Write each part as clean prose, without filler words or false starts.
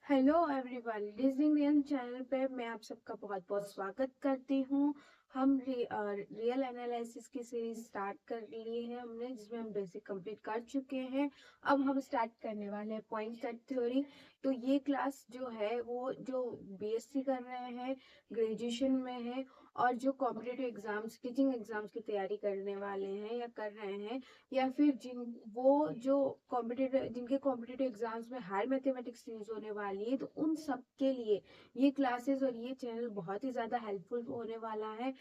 Hello everyone, listening real channel पे मैं आप सबका बहुत बहुत स्वागत करती हूँ। हम रियल एनालिसिस की सीरीज स्टार्ट कर लिए हैं हमने, जिसमें हम बेसिक कंप्लीट कर चुके हैं। अब हम स्टार्ट करने वाले हैं पॉइंट सेट थ्योरी। तो ये क्लास जो है वो जो बीएससी कर रहे हैं, ग्रेजुएशन में है, और जो कॉम्पिटिटिव एग्जाम्स, टीचिंग एग्जाम्स की तैयारी करने वाले हैं या कर रहे हैं, या फिर जो कॉम्पिटिटिव जिनके कॉम्पिटिटिव एग्जाम्स में हायर मैथमेटिक्स यूज होने वाली है, तो उन सब के लिए ये क्लासेस और ये चैनल बहुत ही ज्यादा हेल्पफुल होने वाला है।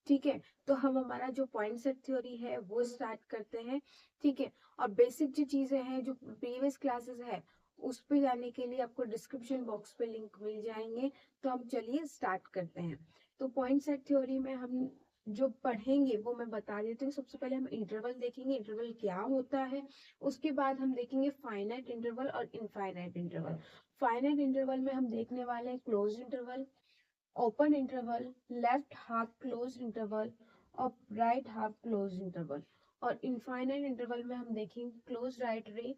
ठीक है, तो हम हमारा जो पॉइंट सेट थ्योरी है वो स्टार्ट करते हैं। ठीक है, और बेसिक जो चीजें हैं, जो प्रीवियस क्लासेस है, उस पे जाने के लिए आपको डिस्क्रिप्शन बॉक्स पे लिंक मिल जाएंगे। तो हम चलिए स्टार्ट करते हैं। तो पॉइंट सेट थ्योरी में हम जो पढ़ेंगे वो मैं बता देती हूँ। सबसे पहले हम इंटरवल देखेंगे, इंटरवल क्या होता है। उसके बाद हम देखेंगे फाइनाइट इंटरवल और इनफाइनाइट इंटरवल। फाइनाइट इंटरवल में हम देखने वाले हैं close interval, open interval, left half close interval और राइट हाफ क्लोज इंटरवल। और इनफाइनाइट इंटरवल में हम देखेंगे क्लोज राइट रे,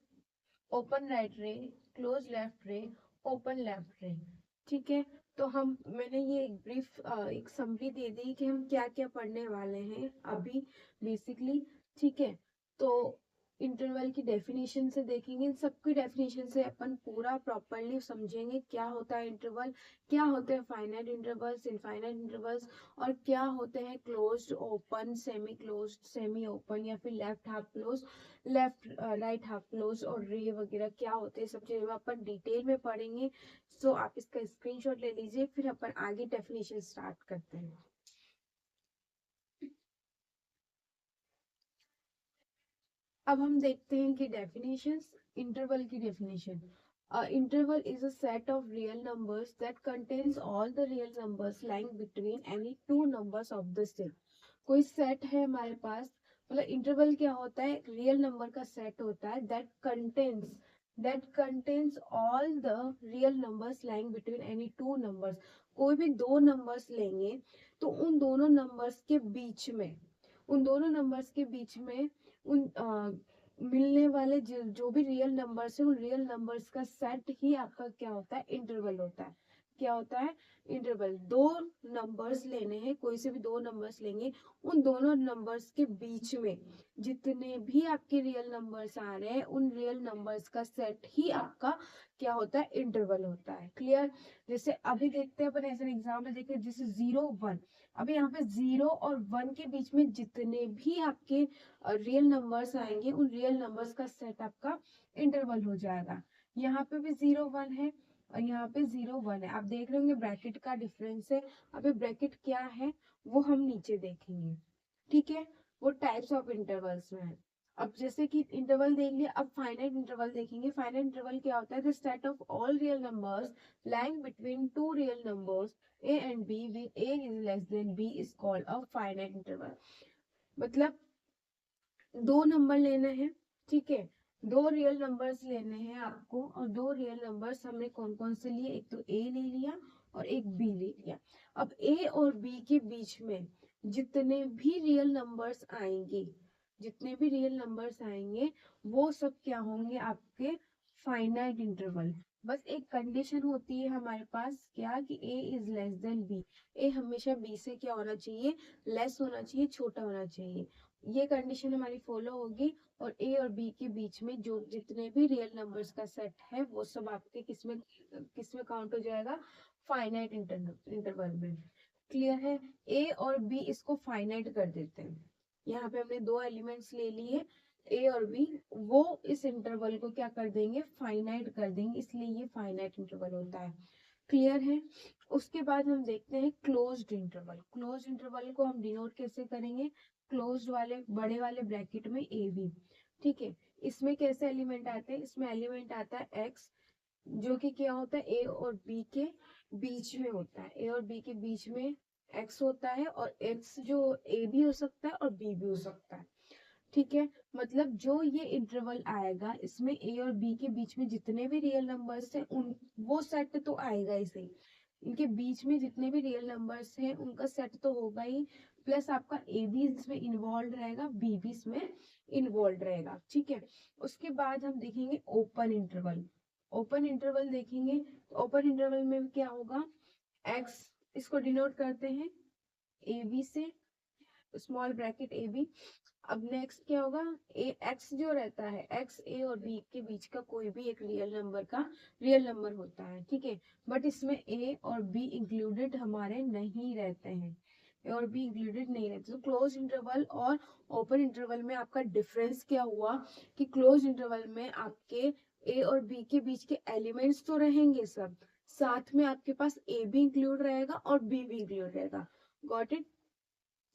ओपन राइट रे, क्लोज लेफ्ट रे, ओपन लेफ्ट रे। ठीक है, तो हम मैंने ये एक ब्रीफ एक समरी दे दी कि हम क्या क्या पढ़ने वाले हैं अभी बेसिकली। ठीक है, तो इंटरवल की डेफिनेशन से देखेंगे, इन सबकी डेफिनेशन से अपन पूरा प्रॉपरली समझेंगे क्या होता है इंटरवल, क्या होते हैं फाइनाइट इंटरवल्स, इनफाइनाइट इंटरवल्स, और क्या होते हैं closed, open, semi closed, semi open, या फिर left half close, left right half close, और रे वगैरह क्या होते हैं। सब चीजें अपन डिटेल में पढ़ेंगे। सो आप इसका स्क्रीनशॉट ले लीजिए, फिर अपन आगे डेफिनेशन स्टार्ट करते हैं। अब हम देखते हैं कि डेफिनेशंस। इंटरवल की definition: interval is a set of real numbers that contains all the real numbers lying between any two numbers of the same. कोई सेट है हमारे पास, मतलब इंटरवल क्या होता है, रियल नंबर का सेट होता है that contains all the real numbers lying between any two numbers. कोई भी दो नंबर्स लेंगे, तो उन दोनों नंबर्स के बीच में उन मिलने वाले जो भी रियल नंबर्स है, उन रियल नंबर्स का सेट ही आपका क्या होता है, इंटरवल होता है। क्या होता है, इंटरवल। दो नंबर्स लेने हैं, कोई से भी दो नंबर्स लेंगे, उन दोनों नंबर्स के बीच में जितने भी आपके रियल नंबर्स आ रहे हैं, उन रियल नंबर्स का सेट ही आपका क्या होता है, इंटरवल होता है। क्लियर? जैसे अभी देखते हैं अपन, ऐसे एग्जाम्पल देखिए, जैसे 0 1। अभी यहाँ पे 0 और 1 के बीच में जितने भी आपके रियल नंबर्स आएंगे, उन रियल नंबर्स का सेट आपका इंटरवल हो जाएगा। यहाँ पे भी 0 1 है और यहाँ पे 0 1 है। आप देख रहे होंगे ब्रैकेट का डिफरेंस है। अभी ब्रैकेट क्या है वो हम नीचे देखेंगे। ठीक है, वो टाइप्स ऑफ इंटरवल्स में है। अब जैसे कि इंटरवल देख लिया, अब फाइनाइट इंटरवल देखेंगे। फाइनाइट इंटरवल क्या होता है, the set of all real numbers lying between two real numbers a and b with a is less than b is called a finite interval। मतलब दो नंबर लेना है। ठीक है, दो रियल नंबर्स लेने हैं आपको, और दो रियल नंबर्स हमने कौन कौन से लिए, एक तो ए ले लिया और एक बी ले लिया। अब ए और बी के बीच में जितने भी रियल नंबर्स आएंगे, जितने भी रियल नंबर्स आएंगे, वो सब क्या होंगे, आपके फाइनाइट इंटरवल। बस एक कंडीशन होती है हमारे पास, क्या, कि ए इज लेस देन बी। ए हमेशा बी से क्या होना चाहिए, लेस होना चाहिए, छोटा होना चाहिए। ये कंडीशन हमारी फॉलो होगी, और ए और बी के बीच में जो जितने भी रियल नंबर्स का सेट है, वो सब आपके किसमें किसमें काउंट हो जाएगा, फाइनाइट इंटरवल में। क्लियर है? ए और बी इसको फाइनाइट कर देते हैं। यहाँ पे हमने दो एलिमेंट्स ले लिए, ए और बी, वो इस इंटरवल को क्या कर देंगे, फाइनाइट कर देंगे, इसलिए ये फाइनाइट इंटरवल होता है। क्लियर है? उसके बाद हम देखते हैं क्लोज्ड इंटरवल। क्लोज्ड इंटरवल को हम डिनोट कैसे करेंगे, क्लोज्ड वाले बड़े वाले ब्रैकेट में ए बी। ठीक है, इसमें कैसे एलिमेंट आते हैं, इसमें एलिमेंट आता है एक्स, जो कि क्या होता है, ए और बी के बीच में होता है। ए और बी के बीच में एक्स होता है, और एक्स जो ए भी हो सकता है और बी भी हो सकता है। ठीक है, मतलब जो ये इंटरवल आएगा, इसमें ए और बी के बीच में जितने भी रियल नंबर्स हैं, उन वो सेट तो आएगा ही सही। इनके बीच में जितने भी रियल नंबर्स हैं उनका सेट तो होगा ही, प्लस आपका ए भी इसमें इन्वॉल्व रहेगा, बी भी इसमें इन्वॉल्व रहेगा। ठीक है, उसके बाद हम देखेंगे ओपन इंटरवल। ओपन इंटरवल देखेंगे तो ओपन इंटरवल में क्या होगा, x इसको डिनोट करते हैं ए बी से, स्मॉल ब्रैकेट ए बी। अब नेक्स्ट क्या होगा, ए एक्स जो रहता है, एक्स ए और बी के बीच का कोई भी एक रियल नंबर का रियल नंबर होता है, ठीक है। बट इसमें ए और बी इंक्लूडेड हमारे नहीं रहते हैं, ए और बी इंक्लूडेड नहीं रहते। तो क्लोज इंटरवल और ओपन इंटरवल में आपका डिफरेंस क्या हुआ कि क्लोज इंटरवल में आपके ए और बी के बीच के एलिमेंट्स तो रहेंगे सब, साथ में आपके पास ए भी इंक्लूड रहेगा और बी भी इंक्लूड रहेगा। Got it.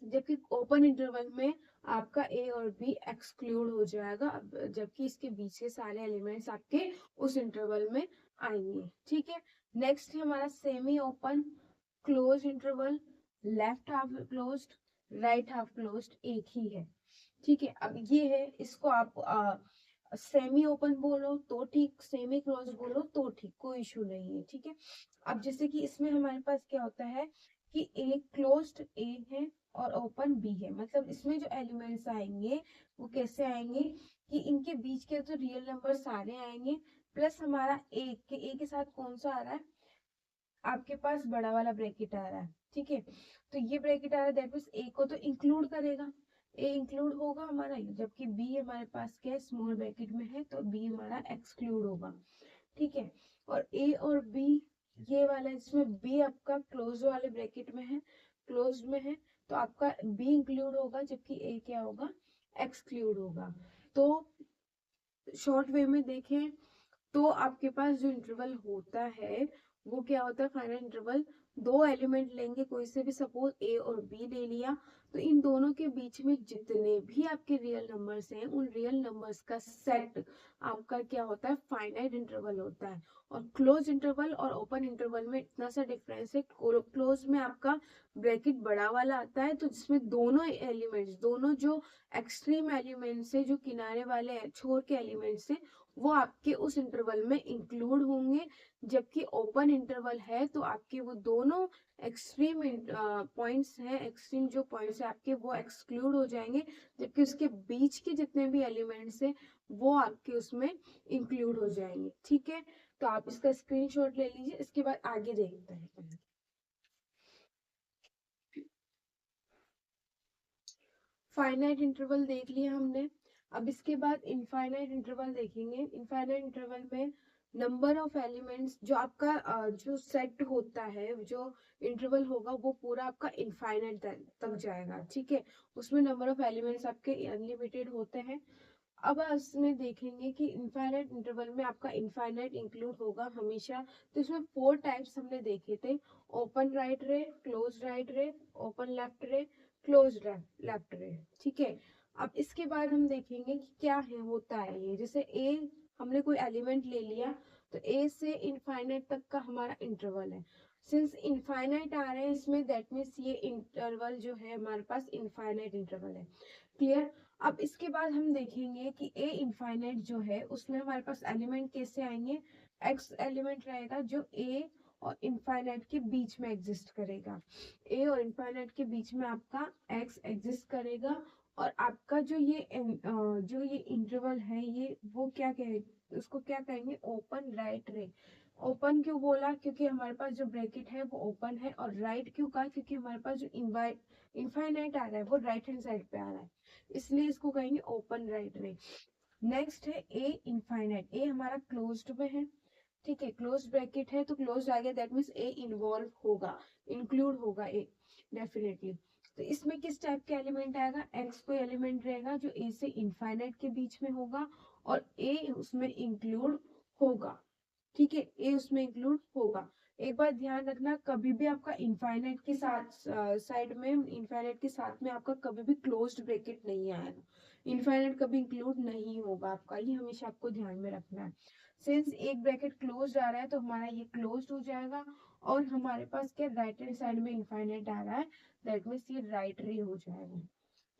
जबकि ओपन इंटरवल में आपका ए और बी एक्सक्लूड हो जाएगा, जबकि इसके बीच के सारे एलिमेंट्स आपके उस इंटरवल में आएंगे, ठीक है। नेक्स्ट है हमारा semi open close interval, left half closed, right half closed एक ही है, ठीक है। अब ये है, इसको आप सेमी ओपन बोलो तो ठीक, सेमी क्लोज बोलो तो ठीक, कोई इशू नहीं है, ठीक है। अब जैसे कि इसमें हमारे पास क्या होता है कि ए क्लोज्ड ए है और ओपन बी है, मतलब इसमें जो एलिमेंट्स आएंगे वो कैसे आएंगे कि इनके बीच के तो रियल नंबर सारे आएंगे, प्लस हमारा ए के साथ कौन सा आ रहा है, आपके पास बड़ा वाला ब्रैकेट आ रहा है, ठीक है। तो ये ब्रैकेट आ रहा है, दैट मींस ए को तो इंक्लूड करेगा, ए इंक्लूड होगा हमारा, जबकि बी हमारे पास क्या है, स्मॉल ब्रैकेट में है, तो बी हमारा एक्सक्लूड होगा, ठीक है। और ए और बी ये वाला, इसमें बी आपका क्लोज वाले ब्रैकेट में है, क्लोज में है, तो आपका बी इंक्लूड होगा, जबकि ए क्या होगा, एक्सक्लूड होगा। तो शॉर्ट वे में देखें तो आपके पास जो इंटरवल होता है वो क्या होता है, फाइनल इंटरवल, दो एलिमेंट लेंगे कोई से भी, सपोज ए और बी ले लिया, तो इन दोनों के बीच में जितने भी आपके रियल नंबर्स हैं उन रियल नंबर्स का सेट आपका क्या होता है, फाइनाइट इंटरवल होता है। और क्लोज इंटरवल और ओपन इंटरवल में इतना सा डिफरेंस है, क्लोज में आपका ब्रैकेट बड़ा वाला आता है, तो जिसमें दोनों एलिमेंट्स, दोनों जो एक्सट्रीम एलिमेंट्स है, जो किनारे वाले छोर के एलिमेंट्स है, वो आपके उस इंटरवल में इंक्लूड होंगे। जबकि ओपन इंटरवल है तो आपके वो दोनों एक्सट्रीम पॉइंट्स हैं, एक्सट्रीम जो पॉइंट्स है आपके वो एक्सक्लूड हो जाएंगे, जबकि उसके बीच के जितने भी एलिमेंट्स हैं वो आपके उसमें इंक्लूड हो जाएंगे, ठीक है। तो आप इसका स्क्रीनशॉट ले लीजिए, इसके बाद आगे देखते हैं। फाइनाइट इंटरवल देख लिया हमने, अब इसके बाद इनफाइनाइट इंटरवल देखेंगे। इनफाइनाइट इंटरवल में नंबर ऑफ एलिमेंट्स जो आपका जो सेट होता है, जो इंटरवल होगा वो पूरा आपका इनफाइनाइट तक जाएगा, ठीक है। उसमें नंबर ऑफ एलिमेंट्स आपके अनलिमिटेड होते हैं। अब इसमें देखेंगे कि इनफाइनाइट इंटरवल में आपका इनफाइनाइट इंक्लूड होगा हमेशा। तो इसमें 4 टाइप्स हमने देखे थे, ओपन राइट रे, क्लोज राइट रे, ओपन लेफ्ट रे, क्लोज लेफ्ट रे, ठीक है। अब इसके बाद हम देखेंगे कि क्या है होता है ये, जैसे ए हमने कोई एलिमेंट ले लिया, तो ए से इनफाइनाइट तक का हमारा इंटरवल है। सिंस इनफाइनाइट आ रहे हैं इसमें, दैट मीन्स ये इंटरवल जो है हमारे पास इनफाइनाइट इंटरवल है, क्लियर। अब इसके बाद हम देखेंगे कि ए इनफाइनाइट जो है उसमें हमारे पास एलिमेंट कैसे आएंगे, एक्स एलिमेंट रहेगा जो ए और इनफाइनाइट के बीच में एग्जिस्ट करेगा, ए और इनफाइनाइट के बीच में आपका एक्स एग्जिस्ट करेगा। और आपका जो ये इंटरवल है, ये वो क्या कहे, उसको क्या कहेंगे, ओपन राइट रे। ओपन क्यों बोला, क्योंकि हमारे पास जो ब्रैकेट है वो ओपन है, और राइट क्यों कहा, क्योंकि हमारे पास जो इनफाइनाइट आ रहा है वो राइट हैंड साइड पे आ रहा है, इसलिए इसको कहेंगे ओपन राइट रे। नेक्स्ट है ए इनफाइनाइट, ए हमारा क्लोज्ड में है, ठीक है, क्लोज ब्रैकेट है तो क्लोज आ गया, दैट मीन्स ए इन्वॉल्व होगा, इंक्लूड होगा ए डेफिनेटली। तो इसमें किस टाइप के एलिमेंट आएगा, एक्स कोई एलिमेंट रहेगा जो ए से इनफाइनाइट के बीच में होगा और ए उसमें इंक्लूड होगा, ठीक है, ए उसमें इंक्लूड होगा। एक बार ध्यान रखना, कभी भी आपका इनफाइनाइट के साथ साइड में, इनफाइनाइट के साथ में आपका कभी भी क्लोज्ड ब्रैकेट नहीं आएगा, इनफाइनाइट कभी इंक्लूड नहीं होगा आपका, ये हमेशा आपको ध्यान में रखना है। सिंस एक ब्रैकेट क्लोज्ड आ रहा है तो हमारा ये क्लोज्ड हो जाएगा, और हमारे पास क्या राइट हैंड साइड में इनफाइनाइट आ रहा है, दैट मीन्स ये राइट रे हो जाएगा,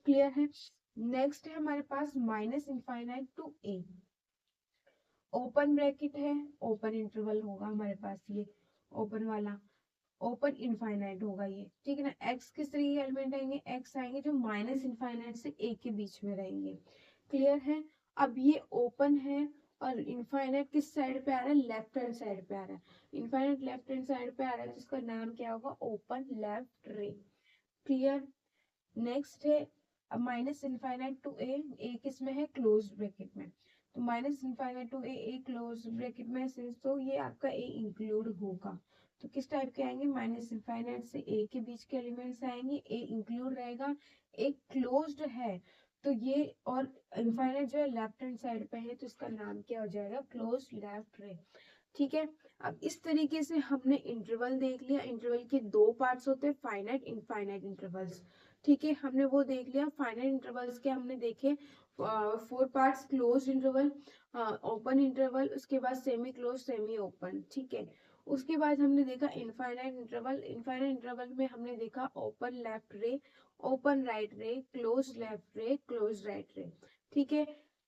क्लियर है। नेक्स्ट है हमारे पास minus infinite to A, open bracket है, ओपन इंटरवल होगा हमारे पास, ये ओपन वाला ओपन इनफाइनाइट होगा ये, ठीक है ना। एक्स किस तरह के एलिमेंट आएंगे, एक्स आएंगे जो माइनस इनफाइनाइट से ए के बीच में रहेंगे, क्लियर है। अब ये ओपन है और इनफाइनाइट किस साइड पे आ रहा है, लेफ्ट हैंड साइड पे आ रहा है, इनफाइनाइट लेफ्ट हैंड साइड पे आ रहा है, तो इसका नाम क्या होगा, open left ray. Clear. Next है माइनस इनफाइनाइट टू ए किस में है, क्लोज ब्रैकेट में, तो minus infinite to A close bracket में है, तो ये आपका ए इंक्लूड होगा। तो किस टाइप के आएंगे, माइनस इनफाइनाइट से ए के बीच के एलिमेंट्स आएंगे, ए इंक्लूड रहेगा, ए क्लोज्ड है, तो ये, और इनफाइनाइट जो है लेफ्ट हैंड साइड पे है, तो इसका नाम क्या हो जाएगा, क्लोज लेफ्ट रे। ठीक है। अब इस तरीके से हमने इंटरवल देख लिया। इंटरवल के दो पार्ट्स होते हैं, फाइनाइट इनफाइनाइट इंटरवल्स। ठीक है, हमने वो देख लिया। फाइनाइट इंटरवल्स के हमने देखे 4 parts, close interval, open interval, उसके बाद सेमी क्लोज, सेमी ओपन। ठीक है। उसके बाद हमने देखा इनफाइनाइट इंटरवल। इनफाइनाइट इंटरवल में हमने देखा ओपन लेफ्ट रे, ओपन राइट रे, क्लोज लेफ्ट रे, क्लोज राइट रे। ठीक है।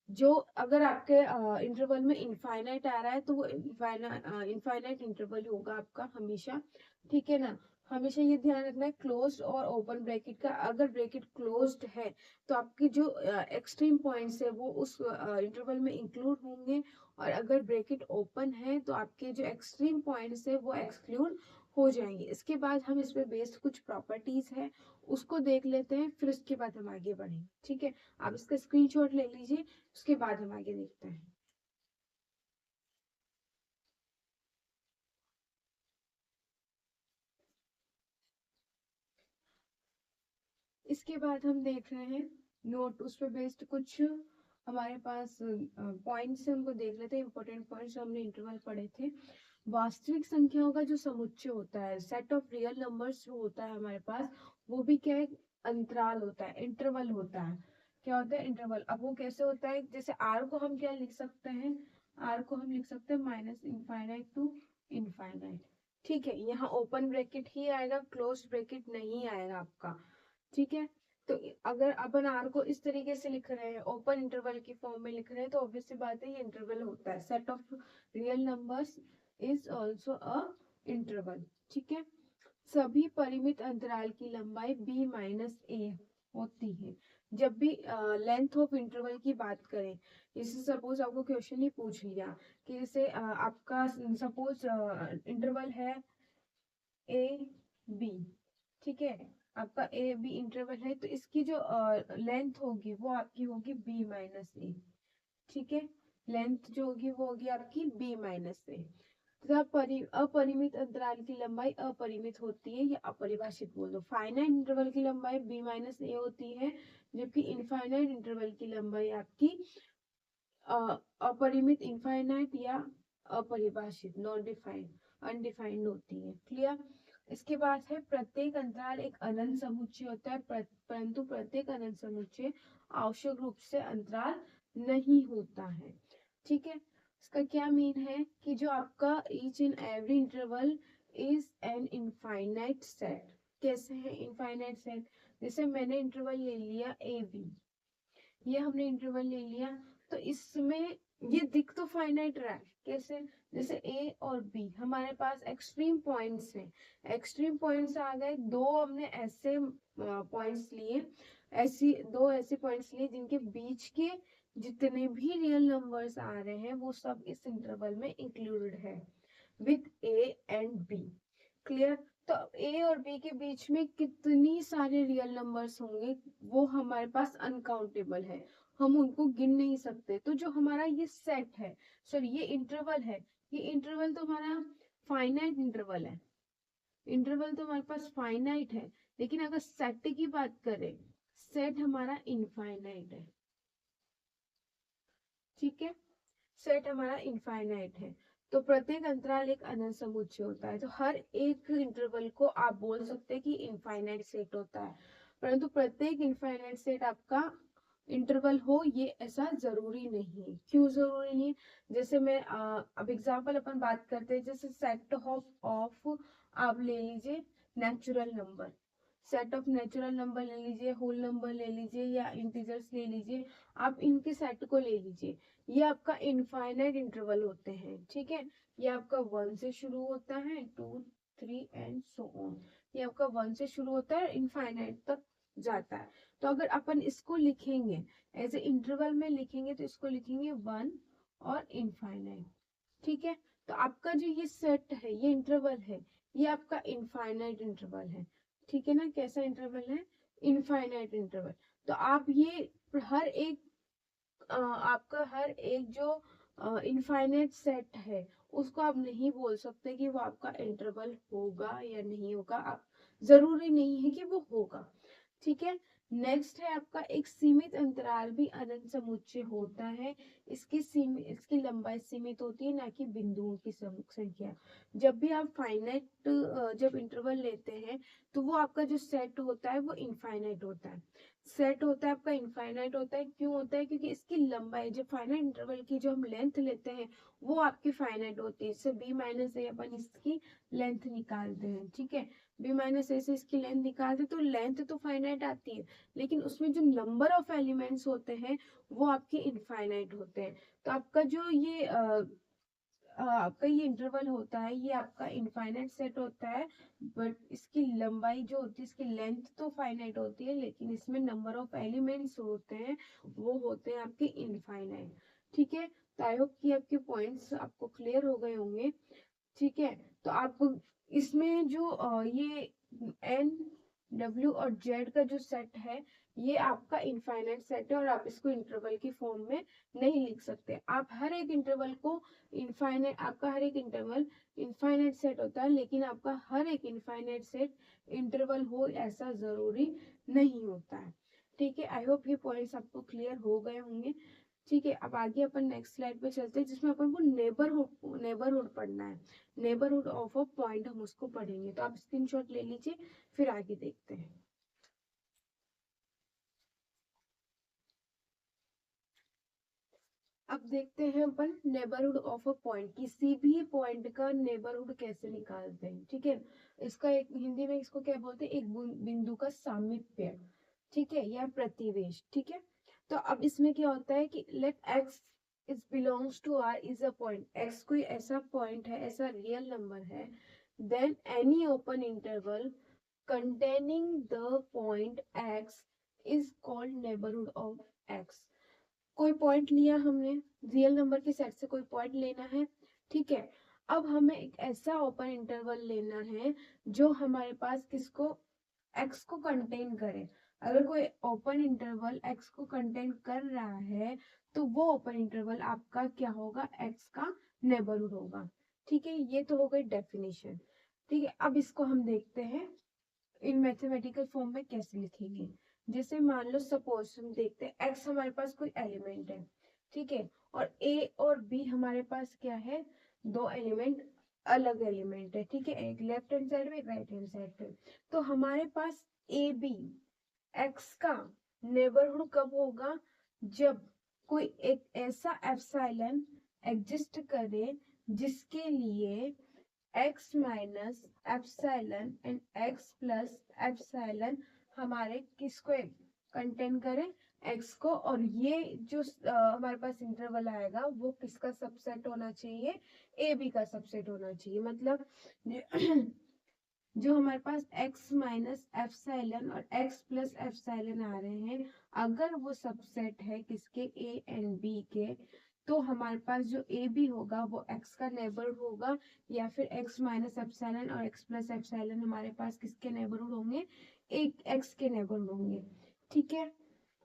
जो अगर आपके इंटरवल में इनफाइनाइट आ रहा है, तो वो इनफाइनाइट इंटरवल होगा आपका हमेशा। ठीक है ना। हमेशा ये ध्यान रखना है, क्लोज्ड और ओपन ब्रैकेट का। अगर ब्रैकेट क्लोज्ड है तो आपकी जो एक्सट्रीम पॉइंट्स है वो उस इंटरवल में इंक्लूड होंगे, और अगर ब्रैकेट ओपन है तो आपके जो एक्सट्रीम पॉइंट्स है वो एक्सक्लूड हो जाएंगे। इसके बाद हम इस पे बेस्ड कुछ प्रॉपर्टीज है उसको देख लेते हैं, फिर उसके बाद हम आगे बढ़ेंगे। ठीक है। आप इसका स्क्रीनशॉट ले लीजिए, उसके बाद हम आगे देखते हैं। इसके बाद हम देख रहे हैं नोट, उस पर बेस्ड कुछ हमारे पास पॉइंट्स है, उनको देख लेते हैं। इंपॉर्टेंट पॉइंट्स हमने इंटरवल पढ़े थे। वास्तविक संख्याओं का जो समुच्चय होता है, सेट ऑफ रियल नंबर्स जो होता है हमारे पास, वो भी क्या है, अंतराल होता है, इंटरवल होता है। क्या होता है, इंटरवल। अब वो कैसे होता है, जैसे आर को हम क्या लिख सकते हैं, आर को हम लिख सकते हैं माइनस इनफाइनाइट टू इनफाइनाइट। ठीक है। यहाँ ओपन ब्रैकेट ही आएगा, क्लोज ब्रैकेट नहीं आएगा आपका। ठीक है। तो अगर अपन आर को इस तरीके से लिख रहे हैं, ओपन इंटरवल की फॉर्म में लिख रहे हैं, तो ऑब्वियस सी बात है ये इंटरवल होता है। Set of real numbers is also a interval. ठीक है। सभी परिमित अंतराल की लंबाई b माइनस ए होती है। जब भी लेंथ ऑफ इंटरवल की बात करें, जैसे सपोज आपको क्वेश्चन ही पूछ लिया कि जैसे आपका सपोज इंटरवल है ए बी। ठीक है। आपका ए बी इंटरवल है, तो इसकी जो लेंथ होगी वो आपकी होगी b माइनस ए। ठीक है। लेंथ जो होगी वो होगी आपकी b माइनस ए। तथा अपरिमित अंतराल की लंबाई अपरिमित होती है या अपरिभाषित बोल दो। फाइनाइट इंटरवल की लंबाई b माइनस ए होती है, जबकि इनफाइनाइट इंटरवल की लंबाई आपकी अपरिमित, इनफाइनाइट या अपरिभाषित, नॉट डिफाइंड, अनडिफाइंड होती है। क्लियर। इसके बाद है प्रत्येक अंतराल एक अनंत समुच्चय होता है, परंतु प्रत्येक अनंत समुच्चय आवश्यक रूप से अंतराल नहीं होता है। ठीक है। इसका क्या मीन है कि जो आपका each and every interval is an infinite set. कैसे है इनफाइनाइट सेट, जैसे मैंने इंटरवल ले लिया ए बी, ये हमने इंटरवल ले लिया, तो इसमें ये दिख तो फाइनाइट रहा है। कैसे, जैसे ए और बी हमारे पास एक्सट्रीम पॉइंट्स हैं, एक्सट्रीम पॉइंट्स आ गए, दो हमने ऐसे पॉइंट्स लिए, ऐसी दो ऐसे पॉइंट्स लिए जिनके बीच के जितने भी रियल नंबर्स आ रहे हैं वो सब इस इंटरवल में इंक्लूडेड है with A and B. Clear. तो ए और बी के बीच में कितनी सारे रियल नंबर्स होंगे, वो हमारे पास अनकाउंटेबल है, हम उनको गिन नहीं सकते। तो जो हमारा ये सेट है, सॉरी ये इंटरवल है, ये इंटरवल तो हमारा फाइनाइट इंटरवल है, इंटरवल तो हमारे पास फाइनाइट है। लेकिन अगर सेट की बात करें, सेट हमारा इनफाइनाइट है। ठीक है। सेट हमारा इनफाइनाइट है, तो प्रत्येक अंतराल एक अनंत समुच्चय होता है, तो हर एक इंटरवल को आप बोल सकते हैं कि इनफाइनाइट सेट होता है। परंतु प्रत्येक इनफाइनाइट सेट आपका इंटरवल हो ये ऐसा जरूरी नहीं है। क्यों जरूरी नहीं है, जैसे मैं अब एग्जांपल अपन बात करते हैं, जैसे सेट ऑफ आप ले लीजिए natural number, set of natural number ले लीजिए, होल नंबर ले लीजिए या इंटीजर्स ले लीजिए, आप इनके सेट को ले लीजिए, ये आपका इनफाइनाइट इंटरवल होते हैं। ठीक है। ये आपका 1 से शुरू होता है, 2 3 एंड सो ऑन, ये आपका 1 से शुरू होता है इनफाइनाइट तक जाता है। तो अगर अपन इसको लिखेंगे एज ए इंटरवल में लिखेंगे, तो इसको लिखेंगे 1 और इनफाइनाइट। ठीक है, तो आपका जो ये सेट है, ये इंटरवल है, ये आपका इनफाइनाइट इंटरवल है। ठीक है ना, कैसा इंटरवल है? Infinite interval. तो आप ये हर एक आपका हर एक जो इनफाइनाइट सेट है उसको आप नहीं बोल सकते कि वो आपका इंटरवल होगा या नहीं होगा। आप जरूरी नहीं है कि वो होगा। ठीक है, नेक्स्ट है आपका एक सीमित अंतराल भी अनंत समुच्चय होता है। इसकी लंबाई सीमित होती है, ना कि बिंदुओं की संख्या। जब भी आप फाइनाइट जब इंटरवल लेते हैं तो वो आपका जो सेट होता है वो इनफाइनाइट होता है। सेट होता है आपका इनफाइनाइट होता है। क्यों होता है? क्योंकि इसकी लंबाई, जो फाइनाइट इंटरवल की जो हम लेंथ लेते हैं वो आपकी फाइनाइट होती है। इससे बी माइनस ए अपन इसकी लेंथ निकालते हैं। ठीक है, बी माइनस ए से इसकी लेंथ निकालते तो लेंथ तो फाइनाइट आती है, लेकिन उसमें जो नंबर ऑफ एलिमेंट्स होते हैं वो आपके इनफाइनाइट होते हैं। तो आपका जो ये आपका ये इंटरवल होता है ये आपका इनफाइनाइट सेट होता है। बट इसकी लंबाई जो होती है, इसकी लेंथ तो फाइनाइट होती है, लेकिन इसमें नंबर ऑफ एलिमेंट्स होते हैं वो होते हैं आपके इनफाइनाइट। ठीक है, तो आई होप कि आपके पॉइंट्स आपको क्लियर हो गए होंगे। ठीक है, तो आप इसमें जो ये एन, डब्ल्यू और जेड का जो सेट है ये आपका इनफाइनाइट सेट है, और आप इसको इंटरवल की फॉर्म में नहीं लिख सकते। आप हर एक इंटरवल को इनफाइनाइट, आपका हर एक इंटरवल इनफाइनाइट सेट होता है, लेकिन आपका हर एक इनफाइनाइट सेट इंटरवल हो ऐसा जरूरी नहीं होता है। ठीक है, आई होप ये पॉइंट्स आपको क्लियर हो गए होंगे। ठीक है, अब आगे अपन नेक्स्ट स्लाइड पे चलते हैं जिसमें अपन को नेबरहुड पढ़ना है। नेबरहुड ऑफ अ पॉइंट हम उसको पढ़ेंगे, तो आप स्क्रीनशॉट ले लीजिए, फिर आगे देखते हैं। अब देखते हैं अपन नेबरहुड ऑफ अ पॉइंट, किसी भी पॉइंट का नेबरहुड कैसे निकालते हैं। ठीक है, इसका एक हिंदी में इसको क्या बोलते हैं, एक बिंदु का सामीप्य। ठीक है, या प्रतिवेश। ठीक है, तो अब इसमें क्या होता है कि let X is belongs to R is a point. X कोई ऐसा पॉइंट है, ऐसा रियल नंबर है, then any open interval containing the point x is called neighborhood of x। कोई पॉइंट लिया हमने, रियल नंबर के सेट से कोई पॉइंट लेना है। ठीक है, अब हमें एक ऐसा ओपन इंटरवल लेना है जो हमारे पास किसको, x को कंटेन करे। अगर कोई ओपन इंटरवल x को कंटेन कर रहा है तो वो ओपन इंटरवल आपका क्या होगा, x का नेबरहुड होगा। ठीक है, ये तो हो गई डेफिनेशन। ठीक है, अब इसको हम देखते हैं इन मैथमेटिकल फॉर्म में कैसे लिखेंगे। जैसे मान लो, सपोज हम देखते हैं x हमारे पास कोई एलिमेंट है। ठीक है, और a और b हमारे पास क्या है, दो एलिमेंट, अलग एलिमेंट है। ठीक है, एक लेफ्ट हैंड साइड में, एक राइट हैंड साइड पे। तो हमारे पास ए बी एक्स का नेबरहुड कब होगा, जब कोई एक ऐसा एप्सिलॉन एग्जिस्ट करे जिसके लिए x minus epsilon and x plus epsilon हमारे किसको कंटेन करें, x को। और ये जो हमारे पास इंटरवल आएगा वो किसका सबसेट होना चाहिए, ए बी का सबसेट होना चाहिए। मतलब जो हमारे पास x माइनस एप्सिलॉन और x प्लस एप्सिलॉन आ रहे हैं, अगर वो सबसेट है किसके, a एंड b के, तो हमारे पास जो ए बी होगा वो x का नेबरहुड होगा, या फिर x माइनस एप्सिलॉन और x प्लस एप्सिलॉन हमारे पास किसके नेबरहुड होंगे, एक x के नेबरहुड होंगे। ठीक है,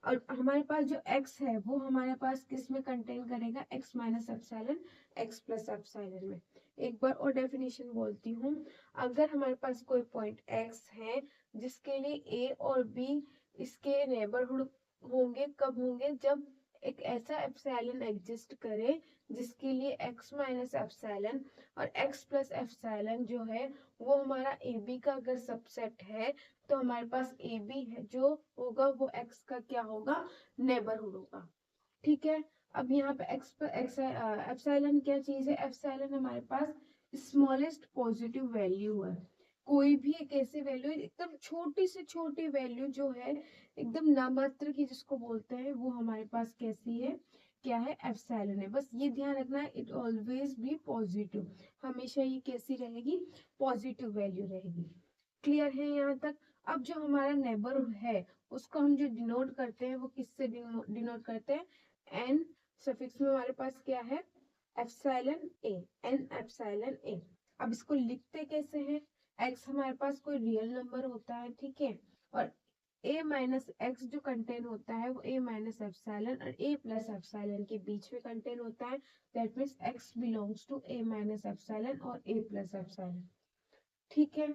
और हमारे पास जो x है वो हमारे पास किस में कंटेन करेगा, x minus epsilon x plus epsilon में। एक बार और डेफिनेशन बोलती हूँ, अगर हमारे पास कोई पॉइंट x है जिसके लिए a और b इसके नेबरहुड होंगे, कब होंगे, जब एक ऐसा एप्सिलॉन एग्जिस्ट करे जिसके लिए x माइनस एप्सिलॉन और x प्लस एप्सिलॉन जो है वो हमारा ए बी का अगर सबसेट है, तो हमारे पास ए बी है जो होगा वो x का क्या होगा, नेबरहुड होगा। ठीक है, अब यहाँ पे एप्सिलॉन क्या चीज है, एप्सिलॉन हमारे पास स्मॉलेस्ट पॉजिटिव वैल्यू है। कोई भी एक ऐसी वैल्यू, एकदम छोटी से छोटी वैल्यू जो है, एकदम नामात्र की जिसको बोलते हैं, वो हमारे पास कैसी है, क्या है, एप्सिलॉन है। बस ये ध्यान रखना है, इट ऑलवेज बी पॉजिटिव, हमेशा ये कैसी रहेगी, पॉजिटिव वैल्यू रहेगी। क्लियर है यहाँ तक? अब जो हमारा नेबरहुड है उसको हम जो डिनोट करते हैं वो किससे डिनोट करते हैं, एन सफिक्स में हमारे पास क्या है, एप्सिलॉन ए, एन एप्सिलॉन ए। अब इसको लिखते कैसे हैं, एक्स हमारे पास कोई रियल नंबर होता है, ठीक है, और ए माइनस एक्स जो कंटेन होता है वो ए माइनस एप्सिलॉन और ए प्लस एप्सिलॉन के बीच में कंटेन होता है। That means X belongs to A minus epsilon और ए प्लस एप्सिलॉन, ठीक है।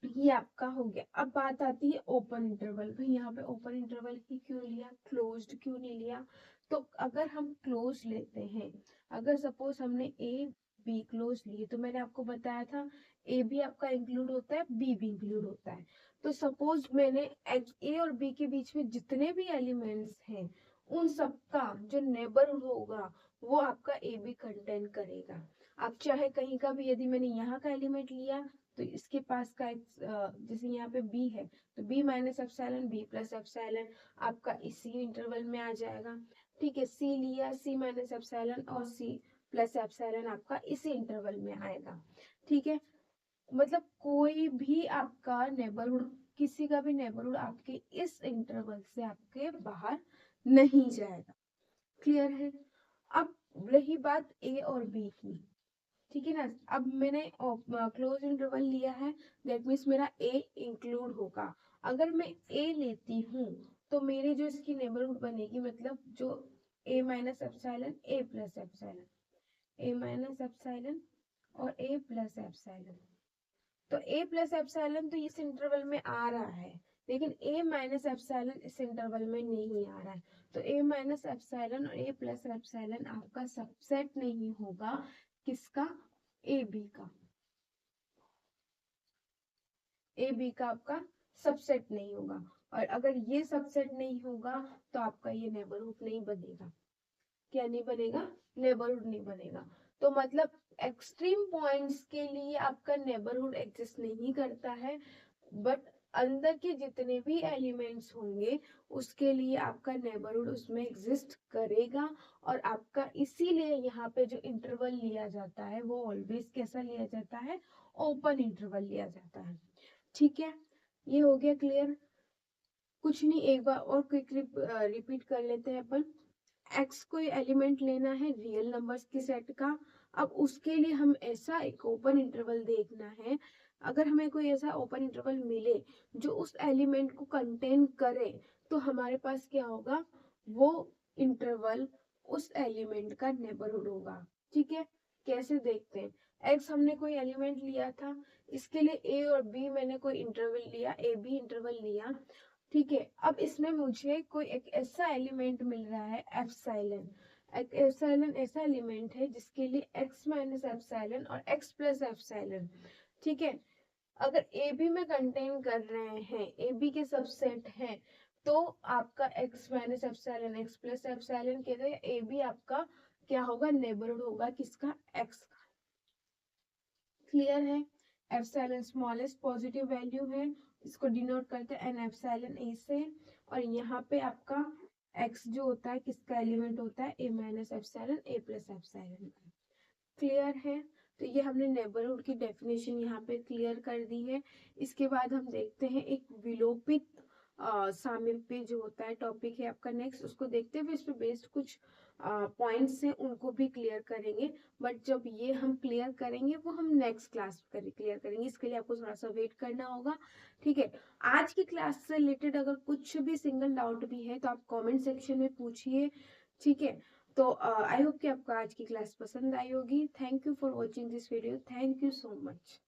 ये आपका हो गया। अब बात आती है ओपन इंटरवल। भाई यहाँ पे ओपन इंटरवल ही क्यों लिया, क्लोज्ड क्यों नहीं लिया? तो अगर हम क्लोज लेते हैं, अगर सपोज हमने ए बी क्लोज लिए, तो मैंने आपको बताया था ए भी आपका इंक्लूड होता है, बी भी इंक्लूड होता है। तो सपोज मैंने ए और बी के बीच में जितने भी एलिमेंट्स हैं उन सबका जो नेबरहुड होगा वो आपका ए बी कंटेन करेगा। आप चाहे कहीं का भी, यदि मैंने यहाँ का एलिमेंट लिया तो इसके पास का जैसे यहाँ पे b है तो b minus epsilon b plus epsilon आपका इसी इंटरवल में आ जाएगा, ठीक है। c लिया, c माइनस एप्सिलॉन और c प्लस एप्सिलॉन आपका इसी इंटरवल में आएगा, ठीक है। मतलब कोई भी आपका नेबरहुड, किसी का भी नेबरहुड आपके इस इंटरवल से आपके बाहर नहीं जाएगा, क्लियर है। अब रही बात a और b की, ठीक है ना। अब मैंने क्लोज इंटरवल लिया है, दैट मीन्स मेरा ए इंक्लूड होगा। अगर मैं ए लेती हूँ तो मेरी जो इसकी नेबरहुड बनेगी, मतलब जो ए माइनस एप्सिलॉन ए प्लस एप्सिलॉन, ए माइनस एप्सिलॉन और ए प्लस एप्सिलॉन, तो ए प्लस एप्सिलॉन तो इस इंटरवल में आ रहा है, लेकिन ए माइनस एप्सिलॉन इस इंटरवल में नहीं आ रहा है। तो ए माइनस एप्सिलॉन और ए प्लस एप्सिलॉन आपका सबसेट नहीं होगा, किसका, ए बी का, ए बी का आपका सबसेट नहीं होगा। और अगर ये सबसेट नहीं होगा तो आपका ये नेबरहुड नहीं बनेगा। क्या नहीं बनेगा, नेबरहुड नहीं बनेगा। तो मतलब एक्सट्रीम पॉइंट्स के लिए आपका नेबरहुड एग्जिस्ट नहीं करता है, बट अंदर के जितने भी एलिमेंट्स होंगे उसके लिए आपका नेबरहुड उसमें एग्जिस्ट करेगा। और आपका इसीलिए यहाँ पे जो इंटरवल लिया जाता है वो ऑलवेज कैसा लिया जाता है, ओपन इंटरवल लिया जाता है, ठीक है। ये हो गया क्लियर। कुछ नहीं, एक बार और क्विकली रिपीट कर लेते हैं अपन। एक्स कोई एलिमेंट लेना है रियल नंबर्स के सेट का। अब उसके लिए हम ऐसा एक ओपन इंटरवल देखना है, अगर हमें कोई ऐसा ओपन इंटरवल मिले जो उस एलिमेंट को कंटेन करे, तो हमारे पास क्या होगा, वो इंटरवल उस एलिमेंट का नेबरहुड होगा, ठीक है। कैसे देखते हैं, एक्स हमने कोई एलिमेंट लिया था, इसके लिए ए और बी मैंने कोई इंटरवल लिया, ए बी इंटरवल लिया, ठीक है। अब इसमें मुझे कोई एक ऐसा एलिमेंट मिल रहा है एप्सिलॉन। एक एप्सिलॉन ऐसा एलिमेंट है जिसके लिए x माइनस एप्सिलॉन और x प्लस एप्सिलॉन, ठीक है, अगर ए बी में कंटेन कर रहे हैं, ए बी के सबसेट हैं, तो आपका x minus epsilon x plus epsilon के लिए ए बी आपका क्या होगा, नेबरहुड होगा किसका, x का, क्लियर है। एप्सिलॉन स्मॉलेस्ट पॉजिटिव वैल्यू है, इसको डिनोट करते हैं एन एप्सिलॉन ए से। और यहाँ पे आपका x जो होता है किसका एलिमेंट होता है, ए माइनस एप्सिलॉन ए प्लस एप्सिलॉन का, क्लियर है। तो ये हमने नेबरहुड की डेफिनेशन यहाँ पे क्लियर कर दी है। इसके बाद हम देखते हैं एक विलोपित सामीप्य जो होता है, टॉपिक है आपका नेक्स्ट, उसको देखते हुए इस पे बेस्ड कुछ पॉइंट्स हैं उनको भी क्लियर करेंगे। बट जब ये हम क्लियर करेंगे वो हम नेक्स्ट क्लास क्लियर करेंगे, इसके लिए आपको थोड़ा सा वेट करना होगा, ठीक है। आज की क्लास से रिलेटेड अगर कुछ भी सिंगल डाउट भी है तो आप कमेंट सेक्शन में पूछिए, ठीक है। तो आई होप कि आपको आज की क्लास पसंद आई होगी। Thank you for watching this video, thank you so much.